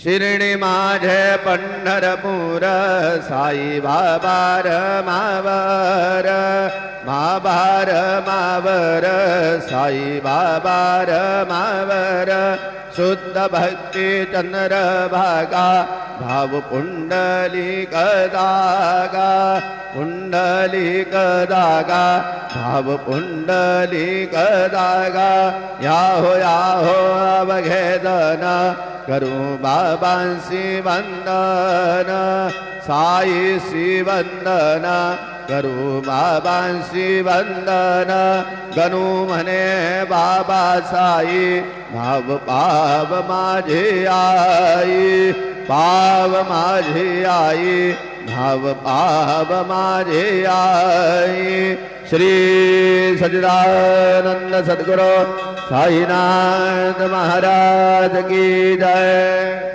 शिर्डी माझे पंढरपूर साई बाबा मावर माभार मावर साई बाबा मावर शुद्ध भक्ती चंद्रभागा भाव पुंडलिक दागा पुंडलिक दागा भाव पुंडलिक दागा याहो अवघेदन करू बाबांसी वंदन साईसी वंदन करू बाबांसी वंदन गणू म्हणे बाबा साई भाव पाव माझी आई पाव माझी आई भाव पाव माझी आई श्री सच्चिदानंद सद्गुरु साईनाथ महाराज की जय।